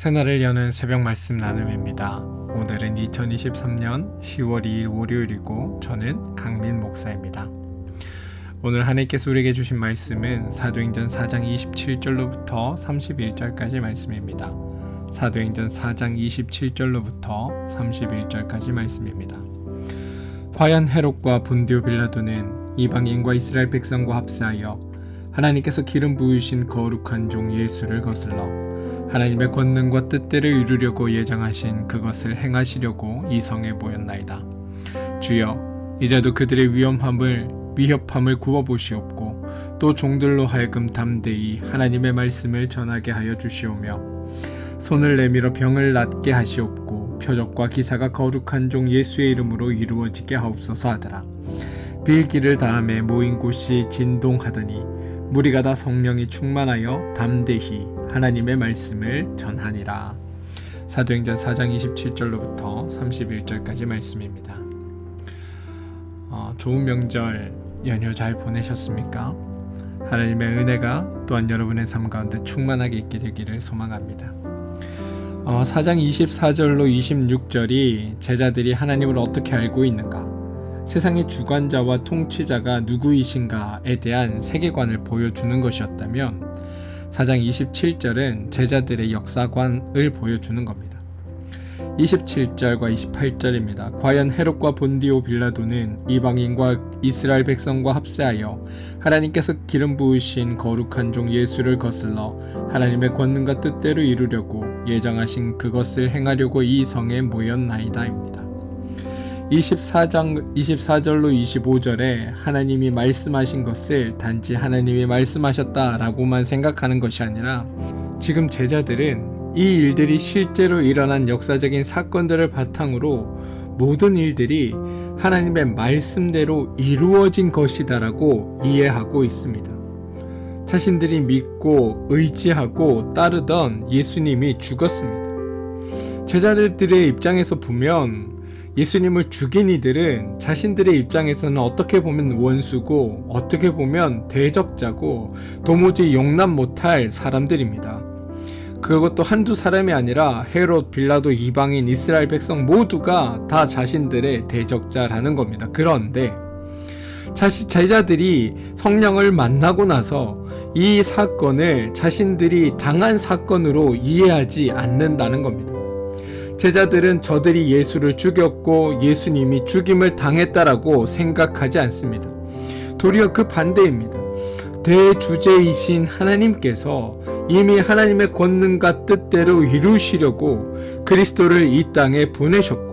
새날을 여는 새벽 말씀 나눔입니다. 오늘은 2023년 10월 2일 월요일이고 저는 강민 목사입니다. 오늘 하나님께서 우리에게 주신 말씀은 사도행전 4장 27절로부터 31절까지 말씀입니다. 사도행전 4장 27절로부터 31절까지 말씀입니다. 과연 헤롯과 본디오 빌라도는 이방인과 이스라엘 백성과 합세하여 하나님께서 기름 부으신 거룩한 종 예수를 거슬러 하나님의 권능과 뜻대로 이루려고 예정하신 그것을 행하시려고 이성에 모였나이다. 주여, 이제도 그들의 위협함을 구워보시옵고 또 종들로 하여금 담대히 하나님의 말씀을 전하게 하여 주시오며 손을 내밀어 병을 낫게 하시옵고 표적과 기사가 거룩한 종 예수의 이름으로 이루어지게 하옵소서 하더라. 빌기를 다음에 모인 곳이 진동하더니 무리가 다 성령이 충만하여 담대히 하나님의 말씀을 전하니라. 사도행전 4장 27절로부터 31절까지 말씀입니다. 좋은 명절 연휴 잘 보내셨습니까? 하나님의 은혜가 또한 여러분의 삶 가운데 충만하게 있게 되기를 소망합니다. 4장 24절로 26절이 제자들이 하나님을 어떻게 알고 있는가, 세상의 주관자와 통치자가 누구이신가에 대한 세계관을 보여주는 것이었다면 4장 27절은 제자들의 역사관을 보여주는 겁니다. 27절과 28절입니다. 과연 헤롯과 본디오 빌라도는 이방인과 이스라엘 백성과 합세하여 하나님께서 기름 부으신 거룩한 종 예수를 거슬러 하나님의 권능과 뜻대로 이루려고 예정하신 그것을 행하려고 이 성에 모였나이다입니다. 24절로 25절에 하나님이 말씀하신 것을 단지 하나님이 말씀하셨다라고만 생각하는 것이 아니라 지금 제자들은 이 일들이 실제로 일어난 역사적인 사건들을 바탕으로 모든 일들이 하나님의 말씀대로 이루어진 것이다라고 이해하고 있습니다. 자신들이 믿고 의지하고 따르던 예수님이 죽었습니다. 제자들의 입장에서 보면 예수님을 죽인 이들은 자신들의 입장에서는 어떻게 보면 원수고 어떻게 보면 대적자고 도무지 용납 못할 사람들입니다. 그것도 한두 사람이 아니라 헤롯, 빌라도, 이방인, 이스라엘 백성 모두가 다 자신들의 대적자라는 겁니다. 그런데 제자들이 성령을 만나고 나서 이 사건을 자신들이 당한 사건으로 이해하지 않는다는 겁니다. 제자들은 저들이 예수를 죽였고 예수님이 죽임을 당했다라고 생각하지 않습니다. 도리어 그 반대입니다. 대주제이신 하나님께서 이미 하나님의 권능과 뜻대로 이루시려고 그리스도를 이 땅에 보내셨고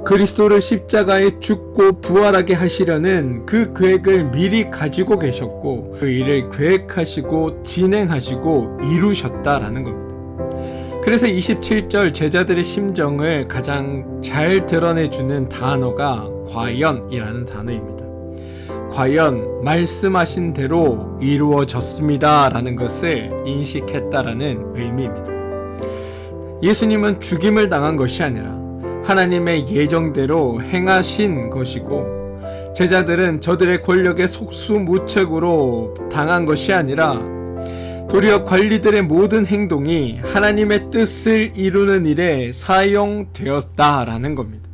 그리스도를 십자가에 죽고 부활하게 하시려는 그 계획을 미리 가지고 계셨고 그 일을 계획하시고 진행하시고 이루셨다라는 겁니다. 그래서 27절 제자들의 심정을 가장 잘 드러내주는 단어가 과연이라는 단어입니다. 과연 말씀하신 대로 이루어졌습니다 라는 것을 인식했다라는 의미입니다. 예수님은 죽임을 당한 것이 아니라 하나님의 예정대로 행하신 것이고 제자들은 저들의 권력의 속수무책으로 당한 것이 아니라 도리어 관리들의 모든 행동이 하나님의 뜻을 이루는 일에 사용되었다라는 겁니다.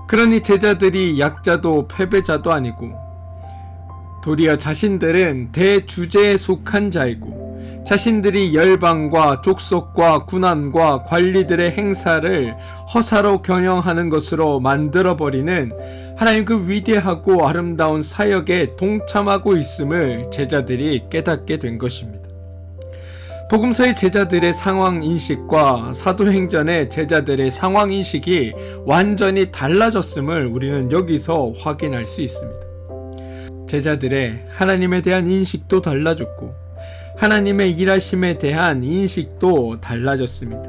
그러니 제자들이 약자도 패배자도 아니고 도리어 자신들은 대주제에 속한 자이고 자신들이 열방과 족속과 군왕과 관리들의 행사를 허사로 경영하는 것으로 만들어버리는 하나님 그 위대하고 아름다운 사역에 동참하고 있음을 제자들이 깨닫게 된 것입니다. 복음서의 제자들의 상황인식과 사도행전의 제자들의 상황인식이 완전히 달라졌음을 우리는 여기서 확인할 수 있습니다. 제자들의 하나님에 대한 인식도 달라졌고 하나님의 일하심에 대한 인식도 달라졌습니다.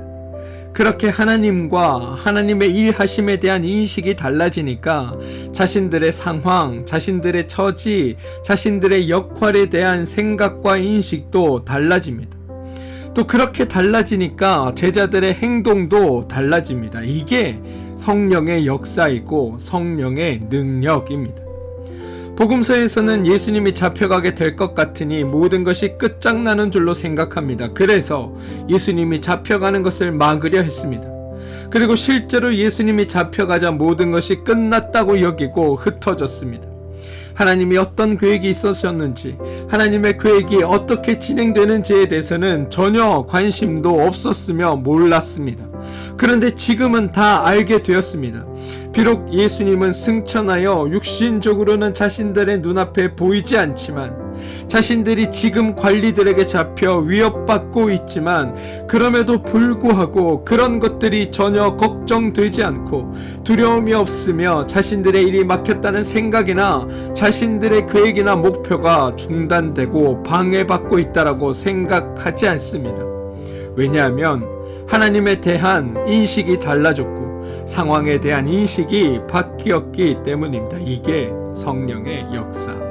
그렇게 하나님과 하나님의 일하심에 대한 인식이 달라지니까 자신들의 상황, 자신들의 처지, 자신들의 역할에 대한 생각과 인식도 달라집니다. 또 그렇게 달라지니까 제자들의 행동도 달라집니다. 이게 성령의 역사이고 성령의 능력입니다. 복음서에서는 예수님이 잡혀가게 될 것 같으니 모든 것이 끝장나는 줄로 생각합니다. 그래서 예수님이 잡혀가는 것을 막으려 했습니다. 그리고 실제로 예수님이 잡혀가자 모든 것이 끝났다고 여기고 흩어졌습니다. 하나님이 어떤 계획이 있으셨는지, 하나님의 계획이 어떻게 진행되는지에 대해서는 전혀 관심도 없었으며 몰랐습니다. 그런데 지금은 다 알게 되었습니다. 비록 예수님은 승천하여 육신적으로는 자신들의 눈앞에 보이지 않지만, 자신들이 지금 관리들에게 잡혀 위협받고 있지만, 그럼에도 불구하고 그런 것들이 전혀 걱정되지 않고 두려움이 없으며 자신들의 일이 막혔다는 생각이나 자신들의 계획이나 목표가 중단되고 방해받고 있다라고 생각하지 않습니다. 왜냐하면 하나님에 대한 인식이 달라졌고 상황에 대한 인식이 바뀌었기 때문입니다. 이게 성령의 역사입니다.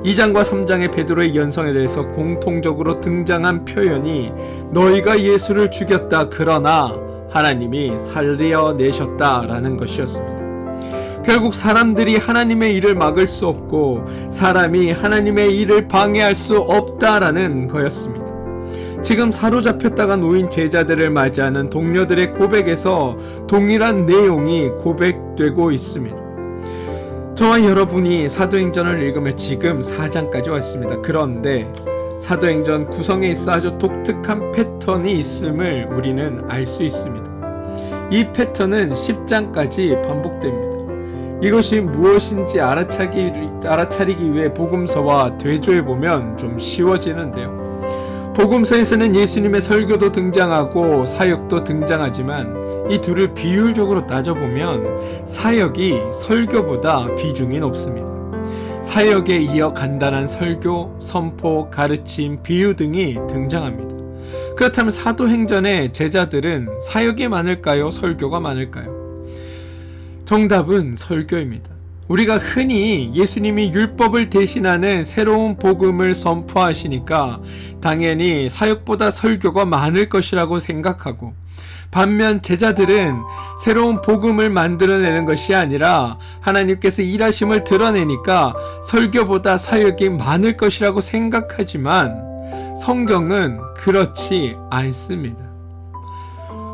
2장과 3장의 베드로의 연성에 대해서 공통적으로 등장한 표현이 너희가 예수를 죽였다 그러나 하나님이 살려내셨다라는 것이었습니다. 결국 사람들이 하나님의 일을 막을 수 없고 사람이 하나님의 일을 방해할 수 없다라는 거였습니다. 지금 사로잡혔다가 놓인 제자들을 맞이하는 동료들의 고백에서 동일한 내용이 고백되고 있습니다. 저와 여러분이 사도행전을 읽으며 지금 4장까지 왔습니다. 그런데 사도행전 구성에 있어 아주 독특한 패턴이 있음을 우리는 알 수 있습니다. 이 패턴은 10장까지 반복됩니다. 이것이 무엇인지 알아차리기 위해 복음서와 대조해보면 좀 쉬워지는데요. 복음서에서는 예수님의 설교도 등장하고 사역도 등장하지만 이 둘을 비율적으로 따져보면 사역이 설교보다 비중이 높습니다. 사역에 이어 간단한 설교, 선포, 가르침, 비유 등이 등장합니다. 그렇다면 사도행전의 제자들은 사역이 많을까요? 설교가 많을까요? 정답은 설교입니다. 우리가 흔히 예수님이 율법을 대신하는 새로운 복음을 선포하시니까 당연히 사역보다 설교가 많을 것이라고 생각하고, 반면 제자들은 새로운 복음을 만들어내는 것이 아니라 하나님께서 일하심을 드러내니까 설교보다 사역이 많을 것이라고 생각하지만 성경은 그렇지 않습니다.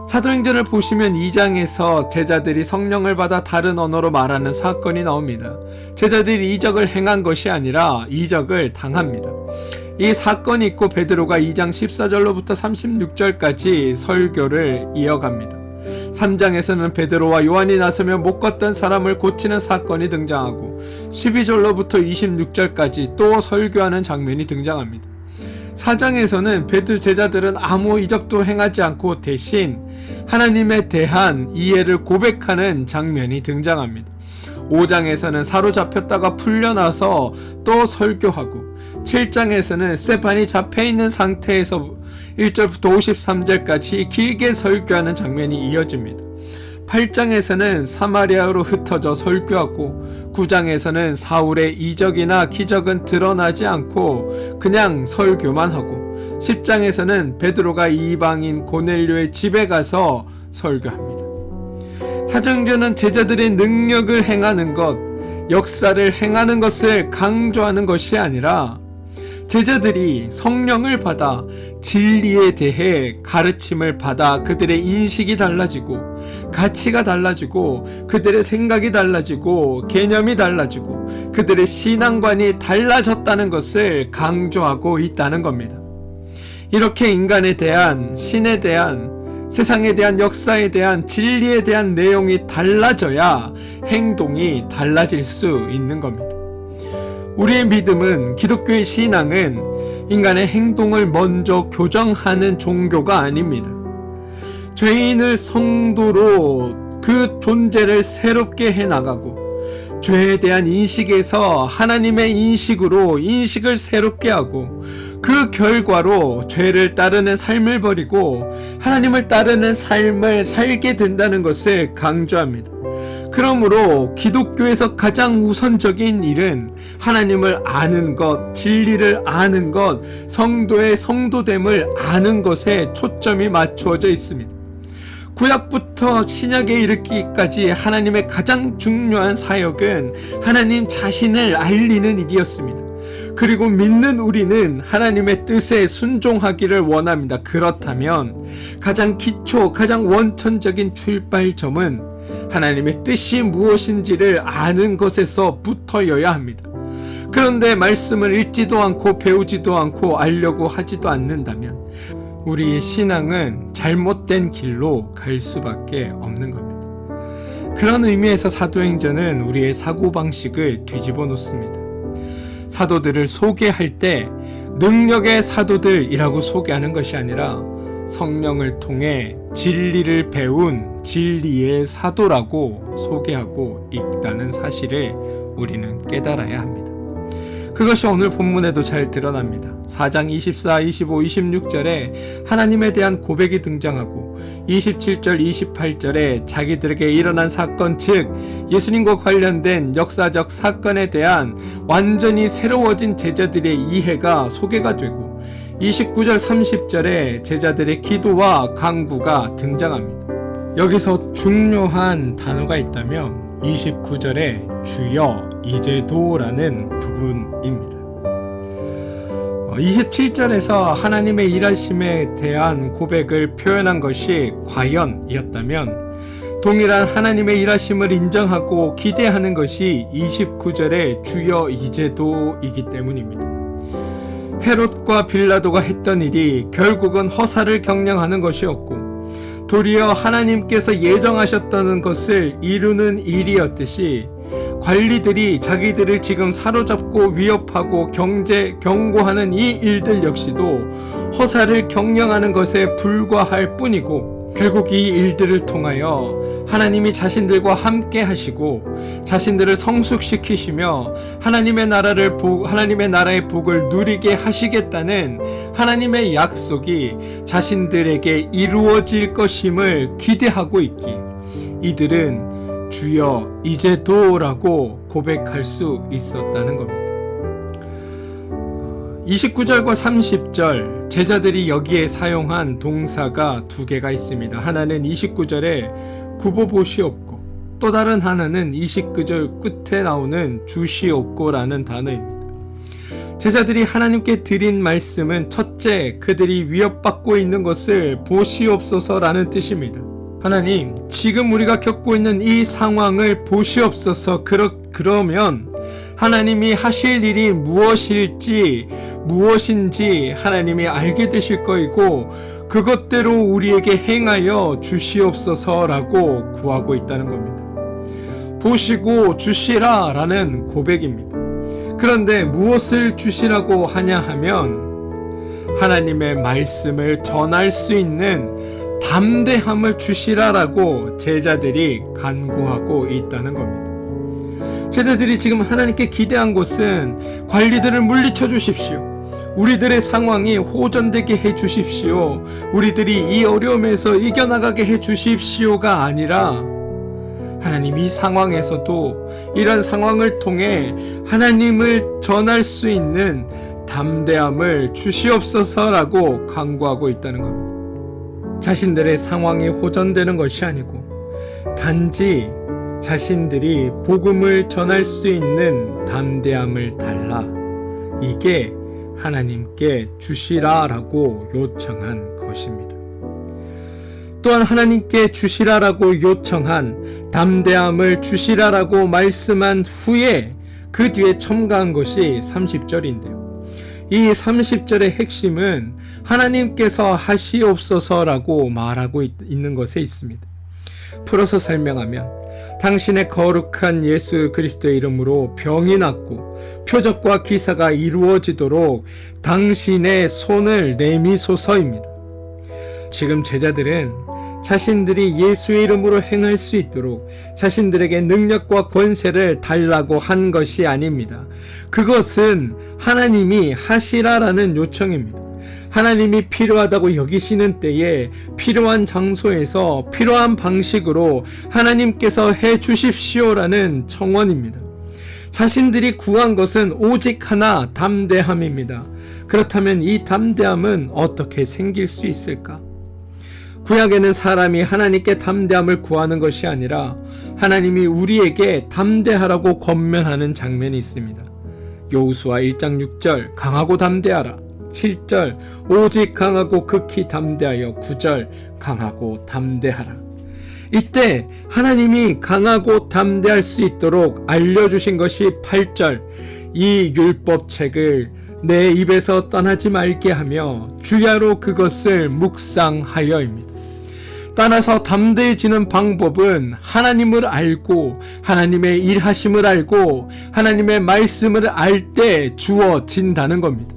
사도행전을 보시면 2장에서 제자들이 성령을 받아 다른 언어로 말하는 사건이 나옵니다. 제자들이 이적을 행한 것이 아니라 이적을 당합니다. 이 사건이 있고 베드로가 2장 14절로부터 36절까지 설교를 이어갑니다. 3장에서는 베드로와 요한이 나서며 못 걷던 사람을 고치는 사건이 등장하고 12절로부터 26절까지 또 설교하는 장면이 등장합니다. 4장에서는 베드로 제자들은 아무 이적도 행하지 않고 대신 하나님에 대한 이해를 고백하는 장면이 등장합니다. 5장에서는 사로잡혔다가 풀려나서 또 설교하고, 7장에서는 스테반이 잡혀있는 상태에서 1절부터 53절까지 길게 설교하는 장면이 이어집니다. 8장에서는 사마리아로 흩어져 설교하고, 9장에서는 사울의 이적이나 기적은 드러나지 않고 그냥 설교만 하고, 10장에서는 베드로가 이방인 고넬료의 집에 가서 설교합니다. 사도행전은 제자들의 능력을 행하는 것, 역사를 행하는 것을 강조하는 것이 아니라 제자들이 성령을 받아 진리에 대해 가르침을 받아 그들의 인식이 달라지고 가치가 달라지고 그들의 생각이 달라지고 개념이 달라지고 그들의 신앙관이 달라졌다는 것을 강조하고 있다는 겁니다. 이렇게 인간에 대한, 신에 대한, 세상에 대한, 역사에 대한, 진리에 대한 내용이 달라져야 행동이 달라질 수 있는 겁니다. 우리의 믿음은, 기독교의 신앙은 인간의 행동을 먼저 교정하는 종교가 아닙니다. 죄인을 성도로 그 존재를 새롭게 해나가고, 죄에 대한 인식에서 하나님의 인식으로 인식을 새롭게 하고, 그 결과로 죄를 따르는 삶을 버리고 하나님을 따르는 삶을 살게 된다는 것을 강조합니다. 그러므로 기독교에서 가장 우선적인 일은 하나님을 아는 것, 진리를 아는 것, 성도의 성도됨을 아는 것에 초점이 맞추어져 있습니다. 구약부터 신약에 이르기까지 하나님의 가장 중요한 사역은 하나님 자신을 알리는 일이었습니다. 그리고 믿는 우리는 하나님의 뜻에 순종하기를 원합니다. 그렇다면 가장 기초, 가장 원천적인 출발점은 하나님의 뜻이 무엇인지를 아는 것에서 붙어여야 합니다. 그런데 말씀을 읽지도 않고 배우지도 않고 알려고 하지도 않는다면 우리의 신앙은 잘못된 길로 갈 수밖에 없는 겁니다. 그런 의미에서 사도행전은 우리의 사고방식을 뒤집어 놓습니다. 사도들을 소개할 때 능력의 사도들이라고 소개하는 것이 아니라 성령을 통해 진리를 배운 진리의 사도라고 소개하고 있다는 사실을 우리는 깨달아야 합니다. 그것이 오늘 본문에도 잘 드러납니다. 4장 24, 25, 26절에 하나님에 대한 고백이 등장하고 27절, 28절에 자기들에게 일어난 사건, 즉 예수님과 관련된 역사적 사건에 대한 완전히 새로워진 제자들의 이해가 소개가 되고 29절, 30절에 제자들의 기도와 간구가 등장합니다. 여기서 중요한 단어가 있다면 29절에 주여 이제도라는 부분입니다. 27절에서 하나님의 일하심에 대한 고백을 표현한 것이 과연이었다면 동일한 하나님의 일하심을 인정하고 기대하는 것이 29절의 주여 이제도이기 때문입니다. 헤롯과 빌라도가 했던 일이 결국은 허사를 경영하는 것이었고 도리어 하나님께서 예정하셨던 것을 이루는 일이었듯이 관리들이 자기들을 지금 사로잡고 위협하고 경고하는 이 일들 역시도 허사를 경영하는 것에 불과할 뿐이고 결국 이 일들을 통하여 하나님이 자신들과 함께 하시고 자신들을 성숙시키시며 하나님의 나라의 복을 누리게 하시겠다는 하나님의 약속이 자신들에게 이루어질 것임을 기대하고 있기에 이들은 주여 이제도라고 고백할 수 있었다는 겁니다. 29절과 30절 제자들이 여기에 사용한 동사가 두 개가 있습니다. 하나는 29절에 구보보시옵고 또 다른 하나는 29절 끝에 나오는 주시옵고라는 단어입니다. 제자들이 하나님께 드린 말씀은 첫째, 그들이 위협받고 있는 것을 보시옵소서라는 뜻입니다. 하나님, 지금 우리가 겪고 있는 이 상황을 보시옵소서. 그러면 하나님이 하실 일이 무엇인지 하나님이 알게 되실 거이고 그것대로 우리에게 행하여 주시옵소서라고 구하고 있다는 겁니다. 보시고 주시라 라는 고백입니다. 그런데 무엇을 주시라고 하냐 하면 하나님의 말씀을 전할 수 있는 담대함을 주시라라고 제자들이 간구하고 있다는 겁니다. 제자들이 지금 하나님께 기대한 것은 관리들을 물리쳐 주십시오. 우리들의 상황이 호전되게 해 주십시오. 우리들이 이 어려움에서 이겨나가게 해 주십시오가 아니라 하나님 이 상황에서도 이런 상황을 통해 하나님을 전할 수 있는 담대함을 주시옵소서라고 간구하고 있다는 겁니다. 자신들의 상황이 호전되는 것이 아니고 단지 자신들이 복음을 전할 수 있는 담대함을 달라. 이게 하나님께 주시라라고 요청한 것입니다. 또한 하나님께 주시라라고 요청한 담대함을 주시라라고 말씀한 후에 그 뒤에 첨가한 것이 30절인데요. 이 30절의 핵심은 하나님께서 하시옵소서라고 말하고 있는 것에 있습니다. 풀어서 설명하면 당신의 거룩한 예수 그리스도의 이름으로 병이 낫고 표적과 기사가 이루어지도록 당신의 손을 내미소서입니다. 지금 제자들은 자신들이 예수의 이름으로 행할 수 있도록 자신들에게 능력과 권세를 달라고 한 것이 아닙니다. 그것은 하나님이 하시라라는 요청입니다. 하나님이 필요하다고 여기시는 때에 필요한 장소에서 필요한 방식으로 하나님께서 해 주십시오라는 청원입니다. 자신들이 구한 것은 오직 하나, 담대함입니다. 그렇다면 이 담대함은 어떻게 생길 수 있을까? 구약에는 사람이 하나님께 담대함을 구하는 것이 아니라 하나님이 우리에게 담대하라고 권면하는 장면이 있습니다. 여호수아 1장 6절 강하고 담대하라. 7절 오직 강하고 극히 담대하여. 9절 강하고 담대하라. 이때 하나님이 강하고 담대할 수 있도록 알려주신 것이 8절 이 율법책을 내 입에서 떠나지 말게 하며 주야로 그것을 묵상하여입니다. 따라서 담대해지는 방법은 하나님을 알고 하나님의 일하심을 알고 하나님의 말씀을 알 때 주어진다는 겁니다.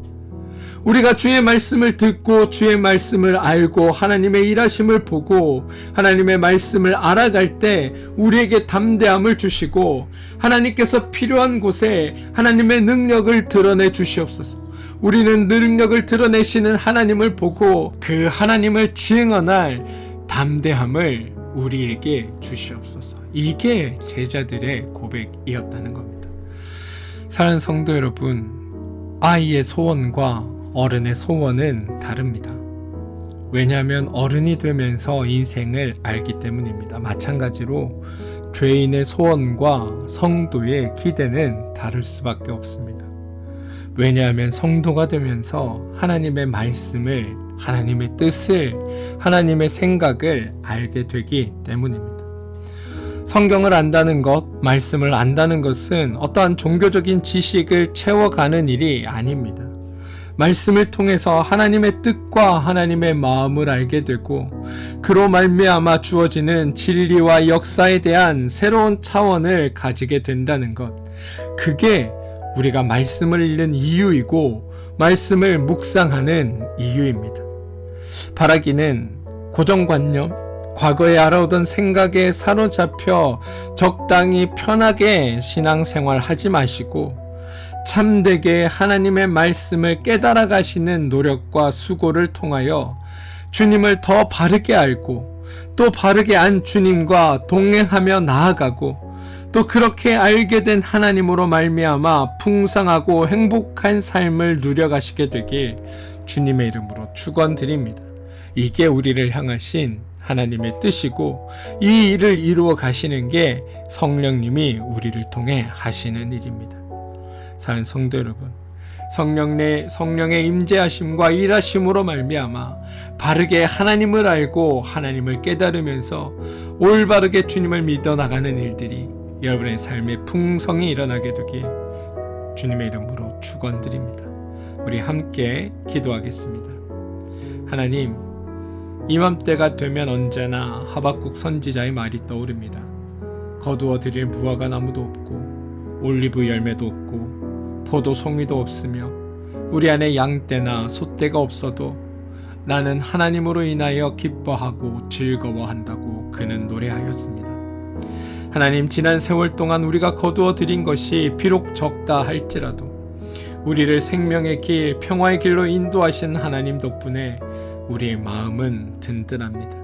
우리가 주의 말씀을 듣고 주의 말씀을 알고 하나님의 일하심을 보고 하나님의 말씀을 알아갈 때 우리에게 담대함을 주시고 하나님께서 필요한 곳에 하나님의 능력을 드러내 주시옵소서. 우리는 능력을 드러내시는 하나님을 보고 그 하나님을 증언할 담대함을 우리에게 주시옵소서. 이게 제자들의 고백이었다는 겁니다. 사랑하는 성도 여러분, 아이의 소원과 어른의 소원은 다릅니다. 왜냐하면 어른이 되면서 인생을 알기 때문입니다. 마찬가지로 죄인의 소원과 성도의 기대는 다를 수밖에 없습니다. 왜냐하면 성도가 되면서 하나님의 말씀을, 하나님의 뜻을, 하나님의 생각을 알게 되기 때문입니다. 성경을 안다는 것, 말씀을 안다는 것은 어떠한 종교적인 지식을 채워가는 일이 아닙니다. 말씀을 통해서 하나님의 뜻과 하나님의 마음을 알게 되고 그로 말미암아 주어지는 진리와 역사에 대한 새로운 차원을 가지게 된다는 것, 그게 우리가 말씀을 읽는 이유이고 말씀을 묵상하는 이유입니다. 바라기는 고정관념, 과거에 알아오던 생각에 사로잡혀 적당히 편하게 신앙생활 하지 마시고 참되게 하나님의 말씀을 깨달아 가시는 노력과 수고를 통하여 주님을 더 바르게 알고 또 바르게 안 주님과 동행하며 나아가고 또 그렇게 알게 된 하나님으로 말미암아 풍성하고 행복한 삶을 누려가시게 되길 주님의 이름으로 축원드립니다. 이게 우리를 향하신 하나님의 뜻이고 이 일을 이루어 가시는 게 성령님이 우리를 통해 하시는 일입니다. 사랑하는 성도 여러분, 성령의 임재하심과 일하심으로 말미암아 바르게 하나님을 알고 하나님을 깨달으면서 올바르게 주님을 믿어 나가는 일들이 여러분의 삶에 풍성히 일어나게 되길 주님의 이름으로 축원드립니다. 우리 함께 기도하겠습니다. 하나님, 이맘때가 되면 언제나 하박국 선지자의 말이 떠오릅니다. 거두어 드릴 무화과 나무도 없고 올리브 열매도 없고 포도 송이도 없으며 우리 안에 양떼나 소떼가 없어도 나는 하나님으로 인하여 기뻐하고 즐거워한다고 그는 노래하였습니다. 하나님, 지난 세월 동안 우리가 거두어 드린 것이 비록 적다 할지라도 우리를 생명의 길, 평화의 길로 인도하신 하나님 덕분에 우리의 마음은 든든합니다.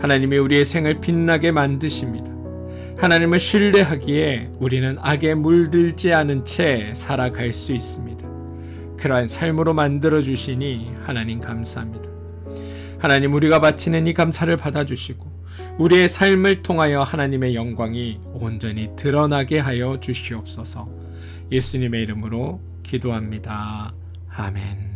하나님이 우리의 생을 빛나게 만드십니다. 하나님을 신뢰하기에 우리는 악에 물들지 않은 채 살아갈 수 있습니다. 그러한 삶으로 만들어주시니 하나님 감사합니다. 하나님, 우리가 바치는 이 감사를 받아주시고 우리의 삶을 통하여 하나님의 영광이 온전히 드러나게 하여 주시옵소서. 예수님의 이름으로 기도합니다. 아멘.